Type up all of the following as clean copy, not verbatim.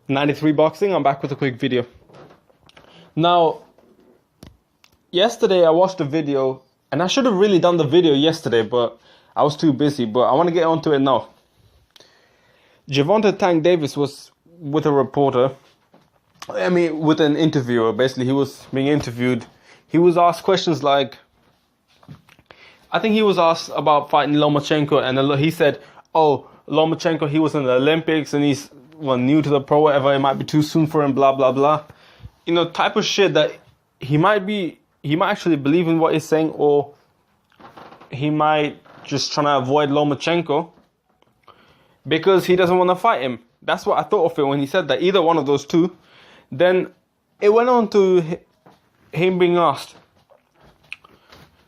93 Boxing. I'm back with a quick video. Now, yesterday I watched a video, and I should have really done the video yesterday, but I was too busy. But I want to get onto it now. Gervontay Tank Davis was with a reporter. With an interviewer. Basically, he was being interviewed. He was asked questions like, I think he was asked about fighting Lomachenko, and he said, "Oh, Lomachenko, he was in the Olympics and he's new to the pro, whatever. It might be too soon for him, blah blah blah." Type of shit that he might actually believe in what he's saying, or he might just trying to avoid Lomachenko because he doesn't want to fight him. That's what I thought of it when he said that. Either one of those two. Then it went on to him being asked,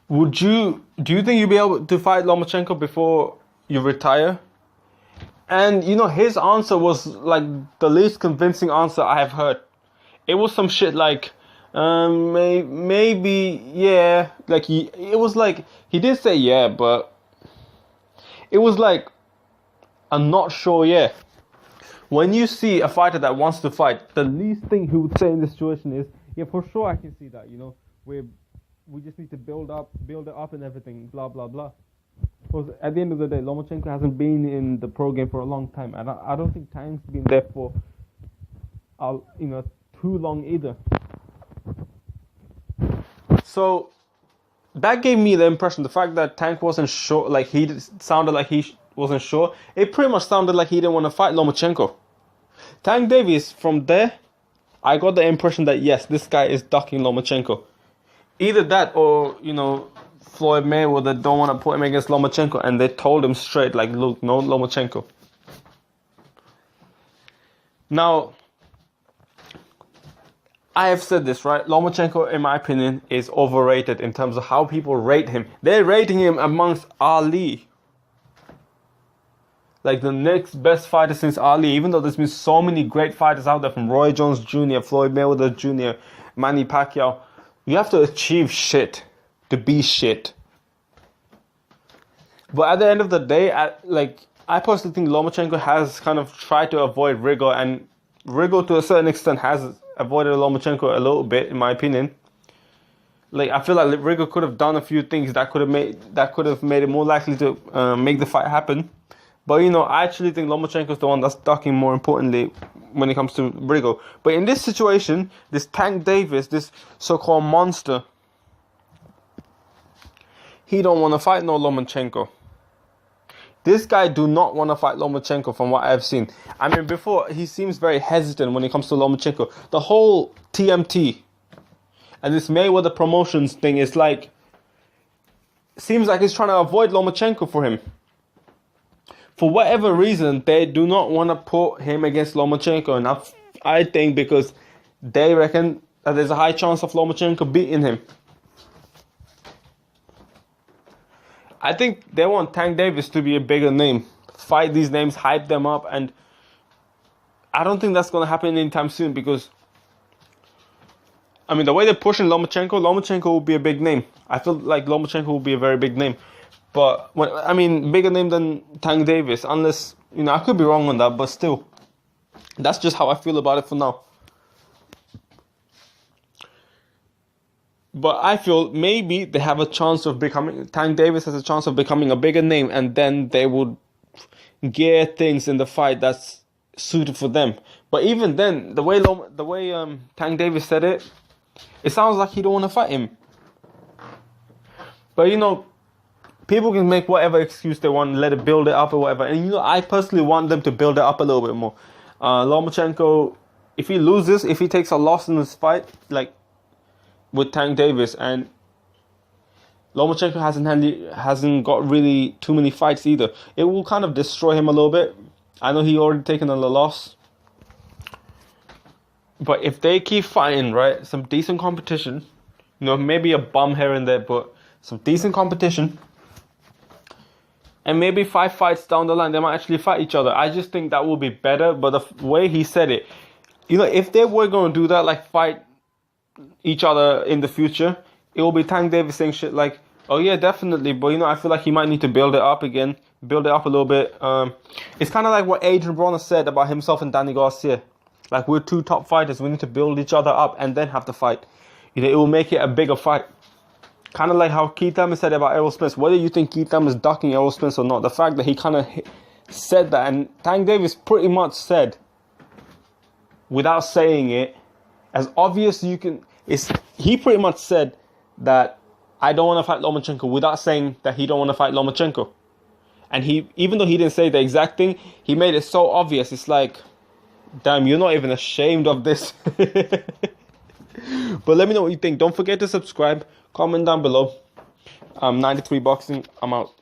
do you think you'll be able to fight Lomachenko before you retire? And his answer was like the least convincing answer I have heard. It was some shit like, maybe, yeah. Like he did say yeah, but it was like a not sure yeah. When you see a fighter that wants to fight, the least thing he would say in this situation is, yeah, for sure I can see that, we just need to build it up and everything, blah, blah, blah. Because at the end of the day, Lomachenko hasn't been in the pro game for a long time. And I don't think Tank's been there for, too long either. So that gave me the impression, the fact that Tank wasn't sure, like he sounded like he wasn't sure. It pretty much sounded like he didn't want to fight Lomachenko. Tank Davis, from there, I got the impression that yes, this guy is ducking Lomachenko. Either that or, Floyd Mayweather don't want to put him against Lomachenko, and they told him straight, like, look, no Lomachenko. Now, I have said this, right? Lomachenko, in my opinion, is overrated in terms of how people rate him. They're rating him amongst Ali, like the next best fighter since Ali, even though there's been so many great fighters out there, from Roy Jones Jr., Floyd Mayweather Jr., Manny Pacquiao. You have to achieve shit to be shit. But at the end of the day, I personally think Lomachenko has kind of tried to avoid Rigo, and Rigo to a certain extent has avoided Lomachenko a little bit, in my opinion. Like, I feel like Rigo could have done a few things that could have made it more likely to make the fight happen. But I actually think Lomachenko is the one that's ducking, more importantly, when it comes to Rigo. But in this situation, this Tank Davis, this so-called monster, he don't want to fight no Lomachenko. This guy do not want to fight Lomachenko from what I've seen. Before, he seems very hesitant when it comes to Lomachenko. The whole TMT and this Mayweather Promotions thing is like, seems like he's trying to avoid Lomachenko for him. For whatever reason, they do not want to put him against Lomachenko. And I think because they reckon that there's a high chance of Lomachenko beating him. I think they want Tank Davis to be a bigger name. Fight these names, hype them up. And I don't think that's going to happen anytime soon, because the way they're pushing Lomachenko will be a big name. I feel like Lomachenko will be a very big name. But, bigger name than Tank Davis, unless, I could be wrong on that, but still, that's just how I feel about it for now. But I feel maybe they have a chance of Tank Davis has a chance of becoming a bigger name, and then they would gear things in the fight that's suited for them. But even then, the way Tank Davis said it sounds like he don't want to fight him. But people can make whatever excuse they want, let it build it up or whatever. And I personally want them to build it up a little bit more. Lomachenko, if he loses, if he takes a loss in this fight, like with Tank Davis, and Lomachenko hasn't got really too many fights either, it will kind of destroy him a little bit. I know he already taken a loss. But if they keep fighting, right, some decent competition, maybe a bum here and there, but some decent competition, and maybe 5 fights down the line, they might actually fight each other. I just think that will be better. But the way he said it, if they were going to do that, like fight each other in the future, it will be Tank Davis saying shit like, oh yeah, definitely. But, I feel like he might need to build it up again. Build it up a little bit. It's kind of like what Adrian Broner said about himself and Danny Garcia. Like, we're two top fighters. We need to build each other up and then have the fight. You know, it will make it a bigger fight. Kind of like how Keith Thurman said about Errol Spence. Whether you think Keith Thurman is ducking Errol Spence or not, the fact that he kind of said that, and Tank Davis pretty much said, without saying it, as obvious you can, he pretty much said that I don't want to fight Lomachenko without saying that he don't want to fight Lomachenko. And he, even though he didn't say the exact thing, he made it so obvious. It's like, damn, you're not even ashamed of this. But let me know what you think. Don't forget to subscribe. Comment down below. 93 Boxing. I'm out.